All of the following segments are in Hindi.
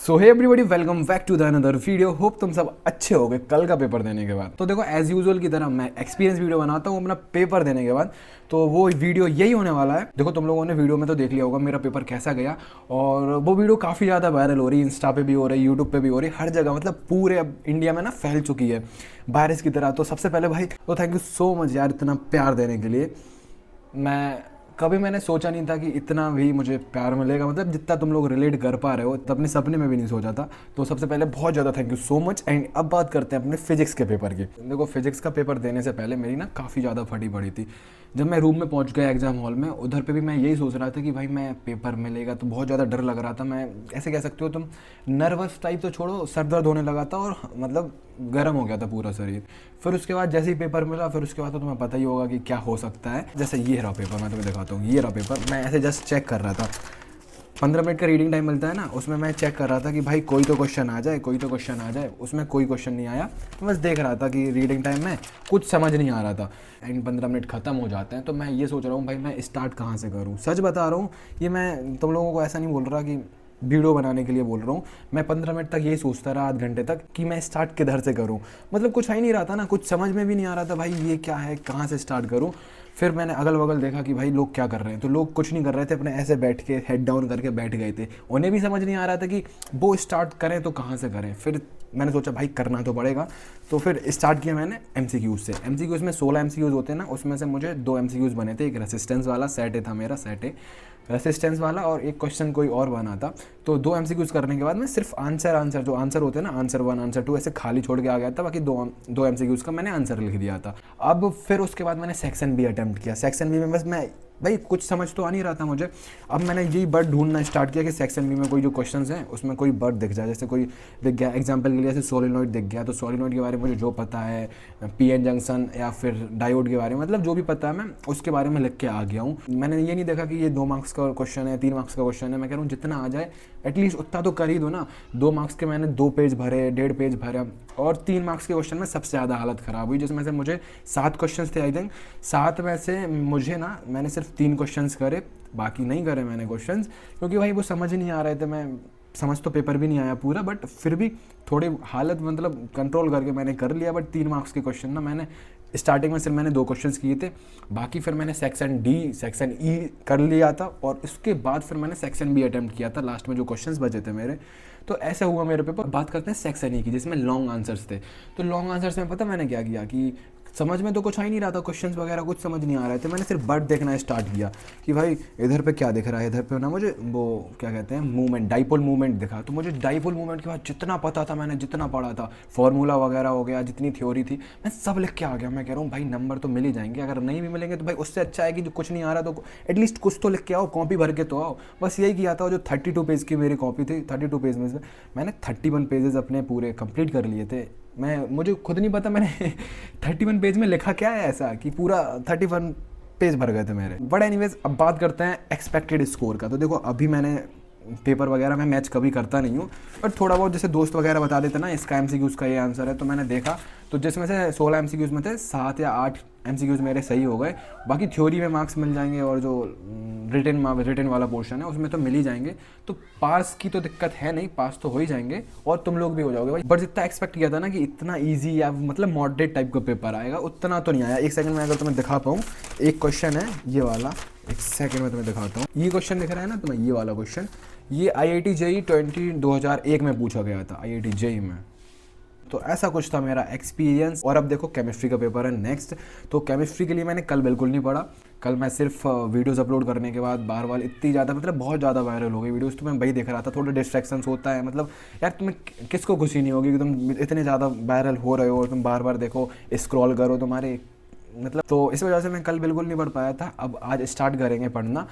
So hey everybody, welcome back to the another video. Hope तुम सब अच्छे हो गए कल का पेपर देने के बाद। तो देखो, एज यूजुअल की तरह मैं एक्सपीरियंस वीडियो बनाता हूँ अपना पेपर देने के बाद। तो वो वीडियो यही होने वाला है। देखो, तुम लोगों ने वीडियो में तो देख लिया होगा मेरा पेपर कैसा गया, और वो वीडियो काफ़ी ज़्यादा वायरल हो रही है, इंस्टा पे भी हो रही है, यूट्यूब पे भी हो रही है, हर जगह, मतलब पूरे अब इंडिया में ना फैल चुकी है वायरस की तरह। तो सबसे पहले भाई तो थैंक यू सो मच यार, इतना प्यार देने के लिए। कभी मैंने सोचा नहीं था कि इतना भी मुझे प्यार मिलेगा, मतलब जितना तुम लोग रिलेट कर पा रहे हो तो अपने सपने में भी नहीं सोचा था। तो सबसे पहले बहुत ज़्यादा thank you so much. And अब बात करते हैं अपने फिजिक्स के पेपर की। देखो, फिजिक्स का पेपर देने से पहले मेरी ना काफ़ी ज़्यादा फटी पड़ी थी। जब मैं रूम में पहुंच गया एग्जाम हॉल में, उधर पे भी मैं यही सोच रहा था कि भाई मैं पेपर मिलेगा, तो बहुत ज़्यादा डर लग रहा था। मैं ऐसे कह सकते हो तुम, नर्वस टाइप तो छोड़ो, सर दर्द होने लगा था और मतलब गर्म हो गया था पूरा शरीर। फिर उसके बाद जैसे ही पेपर मिला, फिर उसके बाद तो तुम्हें पता ही होगा कि क्या हो सकता है। जैसे ये रहा पेपर, मैं तुम्हें दिखाता हूँ। ये रहा पेपर, मैं ऐसे जस्ट चेक कर रहा था। 15 मिनट का रीडिंग टाइम मिलता है ना, उसमें मैं चेक कर रहा था कि भाई कोई तो क्वेश्चन आ जाए, कोई तो क्वेश्चन आ जाए। उसमें कोई क्वेश्चन नहीं आया, तो बस देख रहा था कि रीडिंग टाइम में कुछ समझ नहीं आ रहा था। एंड 15 मिनट खत्म हो जाते हैं, तो मैं ये सोच रहा हूँ भाई मैं स्टार्ट कहाँ से करूँ। सच बता रहा हूँ, ये मैं तुम लोगों को ऐसा नहीं बोल रहा कि वीडियो बनाने के लिए बोल रहा हूँ। मैं 15 मिनट तक यही सोचता रहा, आध घंटे तक, कि मैं स्टार्ट किधर से करूँ। मतलब कुछ आ ही नहीं रहा था ना, कुछ समझ में भी नहीं आ रहा था भाई ये क्या है, कहाँ से स्टार्ट करूँ। फिर मैंने अगल बगल देखा कि भाई लोग क्या कर रहे हैं, तो लोग कुछ नहीं कर रहे थे, अपने ऐसे बैठ के हेड डाउन करके बैठ गए थे। उन्हें भी समझ नहीं आ रहा था कि वो स्टार्ट करें तो कहाँ से करें। फिर मैंने सोचा भाई करना तो पड़ेगा, तो फिर स्टार्ट किया मैंने एमसीक्यूज से। एमसीक्यूज में 16 एमसीक्यूज होते हैं ना, उसमें से मुझे 2 एमसीक्यूज बने थे। एक रेसिस्टेंस वाला सेट था मेरा, सेट है रेसिस्टेंस वाला, और एक क्वेश्चन कोई और बना था। तो 2 एमसीक्यूज करने के बाद मैं सिर्फ आंसर जो आंसर होते हैं ना, आंसर 1 आंसर 2 ऐसे खाली छोड़ के आ गया था। बाकी दो एमसीक्यूज का मैंने आंसर लिख दिया था। अब फिर उसके बाद मैंने सेक्शन बी अटेम्प्ट किया। सेक्शन बी में बस मैं भाई कुछ समझ तो आ नहीं रहा था मुझे। अब मैंने यही वर्ड ढूंढना स्टार्ट किया कि सेक्शन बी में कोई जो क्वेश्चंस हैं उसमें कोई वर्ड दिख जाए। जैसे कोई दिख गया, एग्जांपल के लिए जैसे सोलिनॉइड दिख गया, तो सोलिनॉइड के बारे में मुझे जो पता है, पीएन जंक्शन या फिर डायोड के बारे में, मतलब जो भी पता है मैं उसके बारे में लिख के आ गया हूँ। मैंने ये नहीं देखा कि ये 2 मार्क्स का क्वेश्चन है, 3 मार्क्स का क्वेश्चन है। मैं कह रहा हूँ जितना आ जाए एटलीस्ट उतना तो कर ही दो ना। 2 मार्क्स के मैंने 2 पेज भरे, 1.5 पेज भरे, और 3 मार्क्स के क्वेश्चन में सबसे ज़्यादा हालत ख़राब हुई, जिसमें से मुझे 7 क्वेश्चन थे आई थिंक। 7 में से मुझे ना, मैंने सिर्फ 3 क्वेश्चन करे, बाकी नहीं करे मैंने क्वेश्चंस, क्योंकि भाई वो समझ नहीं आ रहे थे। मैं समझ तो पेपर भी नहीं आया पूरा, बट फिर भी थोड़ी हालत मतलब कंट्रोल करके मैंने कर लिया। बट 3 मार्क्स के क्वेश्चन ना मैंने स्टार्टिंग में सिर्फ मैंने 2 क्वेश्चंस किए थे, बाकी फिर मैंने सेक्शन डी सेक्शन ई कर लिया था, और उसके बाद फिर मैंने सेक्शन बी अटेम्प्ट किया था, लास्ट में जो क्वेश्चंस बचे थे मेरे। तो ऐसा हुआ मेरे पेपर। बात करते हैं सेक्शन ई की, जिसमें लॉन्ग आंसर्स थे। तो लॉन्ग आंसर्स में पता मैंने क्या किया कि समझ में तो कुछ आ ही नहीं रहा था, क्वेश्चंस वगैरह कुछ समझ नहीं आ रहे थे। मैंने सिर्फ वर्ड देखना स्टार्ट किया कि भाई इधर पे क्या दिख रहा है। इधर पे ना मुझे वो क्या कहते हैं, मूवमेंट, डाइपोल मूवमेंट दिखा। तो मुझे डाइपोल मूवमेंट के बाद जितना पता था, मैंने जितना पढ़ा था, फॉर्मूला वगैरह हो गया, जितनी थ्योरी थी, मैं सब लिख के आ गया। मैं कह रहा हूँ भाई नंबर तो मिल ही जाएंगे, अगर नहीं भी मिलेंगे तो भाई उससे अच्छा है कि जो कुछ नहीं आ रहा तो एटलीस्ट कुछ तो लिख के आओ, कॉपी भर के तो आओ। बस यही किया था। जो 32 पेज की मेरी कॉपी थी, 32 पेज में से मैंने 31 पेजेस अपने पूरे कंप्लीट कर लिए थे। मुझे खुद नहीं पता मैंने 31 पेज में लिखा क्या है ऐसा कि पूरा 31 पेज भर गए थे मेरे। बट एनीवेज, अब बात करते हैं एक्सपेक्टेड स्कोर का। तो देखो, अभी मैंने पेपर वगैरह में मैच कभी करता नहीं हूँ, बट थोड़ा बहुत जैसे दोस्त वगैरह बता देते ना, इसका एमसीक्यूज़ का ये आंसर है, तो मैंने देखा। तो जिसमें से 16 एमसीक्यूज़ में थे 7 या 8 एमसीक्यूज़ मेरे सही हो गए। बाकी थ्योरी में मार्क्स मिल जाएंगे, और जो रिटन वाला पोर्शन है उसमें तो मिल ही जाएंगे। तो पास की तो दिक्कत है नहीं, पास तो हो ही जाएंगे, और तुम लोग भी हो जाओगे भाई। बट जितना एक्सपेक्ट किया था ना कि इतना ईजी या मतलब मॉडरेट टाइप का पेपर आएगा, उतना तो नहीं आया। एक सेकंड में अगर तुम्हें दिखा पाऊँ, एक क्वेश्चन है ये वाला, एक सेकंड में तुम्हें दिखाता हूँ। ये क्वेश्चन दिख रहा है ना तुम्हें, ये वाला क्वेश्चन, ये IIT JEE 2001 में पूछा गया था, IIT JEE में। तो ऐसा कुछ था मेरा एक्सपीरियंस। और अब देखो, केमिस्ट्री का पेपर है नेक्स्ट। तो केमिस्ट्री के लिए मैंने कल बिल्कुल नहीं पढ़ा। कल मैं सिर्फ वीडियोस अपलोड करने के बाद बार बार इतनी ज़्यादा, मतलब बहुत ज़्यादा वायरल हो गई वीडियोस, तो मैं वही देख रहा था। थोड़ा डिस्ट्रैक्शंस होता है, मतलब यार तुम्हें किसको खुशी नहीं होगी कि तुम इतने ज़्यादा वायरल हो रहे हो और तुम बार बार देखो, स्क्रॉल करो तुम्हारे, मतलब। तो इस वजह से मैं कल बिल्कुल नहीं पढ़ पाया था। अब आज स्टार्ट करेंगे पढ़ना।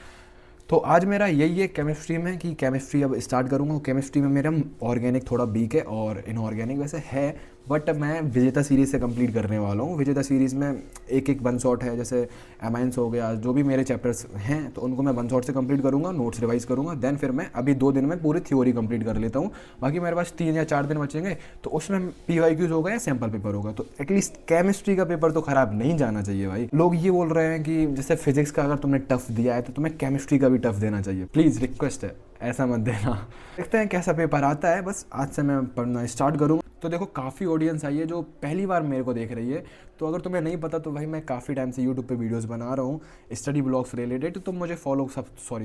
तो आज मेरा यही है केमिस्ट्री में कि केमिस्ट्री अब स्टार्ट करूँगा। केमिस्ट्री में मेरा ऑर्गेनिक थोड़ा वीक है, और इनऑर्गेनिक वैसे है, बट मैं विजेता सीरीज़ से कंप्लीट करने वाला हूँ। विजेता सीरीज़ में एक एक वन शॉट है, जैसे एमाइंस हो गया, जो भी मेरे चैप्टर्स हैं तो उनको मैं वन शॉट से कंप्लीट करूँगा, नोट्स रिवाइज करूँगा। देन फिर मैं अभी 2 दिन में पूरी थ्योरी कंप्लीट कर लेता हूँ। बाकी मेरे पास 3 या 4 दिन बचेंगे, तो उसमें PYQs होगा या सैम्पल पेपर होगा। तो एटलीस्ट केमिस्ट्री का पेपर तो ख़राब नहीं जाना चाहिए भाई। लोग ये बोल रहे हैं कि जैसे फिजिक्स का अगर तुमने टफ दिया है तो तुम्हें केमिस्ट्री का भी टफ देना चाहिए, प्लीज़ रिक्वेस्ट है। ऐसा मत देना। देखते हैं कैसा पेपर आता है, बस आज से मैं पढ़ना स्टार्ट करूँगा। तो देखो काफ़ी ऑडियंस आई है जो पहली बार मेरे को देख रही है। तो अगर तुम्हें नहीं पता तो भाई मैं काफ़ी टाइम से यूट्यूब पे वीडियोस बना रहा हूँ स्टडी ब्लॉग्स रिलेटेड। तो तुम मुझे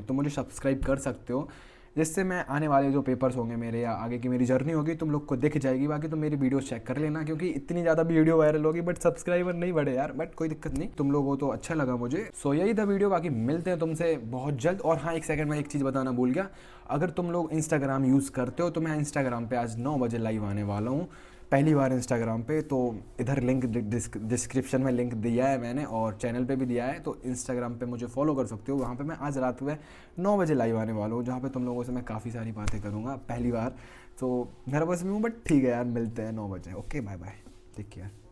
तुम मुझे सब्सक्राइब कर सकते हो, जिससे मैं आने वाले जो पेपर्स होंगे मेरे या आगे की मेरी जर्नी होगी तुम लोग को दिख जाएगी। बाकी तुम मेरी वीडियोस चेक कर लेना, क्योंकि इतनी ज़्यादा वीडियो वायरल होगी बट सब्सक्राइबर नहीं बढ़े यार। बट कोई दिक्कत नहीं, तुम लोगों को तो अच्छा लगा मुझे। सो यही था वीडियो, बाकी मिलते हैं तुमसे बहुत जल्द। और हाँ, एक सेकंड में एक चीज़ बताना भूल गया, अगर तुम लोग इंस्टाग्राम यूज़ करते हो तो मैं इंस्टाग्राम पे आज 9 बजे लाइव आने वाला हूँ, पहली बार इंस्टाग्राम पे। तो इधर लिंक डिस्क्रिप्शन में लिंक दिया है मैंने और चैनल पे भी दिया है। तो इंस्टाग्राम पे मुझे फॉलो कर सकते हो, वहाँ पे मैं आज रात में 9 बजे लाइव आने वाला हूँ, जहाँ पे तुम लोगों से मैं काफ़ी सारी बातें करूँगा पहली बार। तो नर्वस भी हूँ बट ठीक है यार, मिलते हैं 9 बजे। Okay bye bye, take care.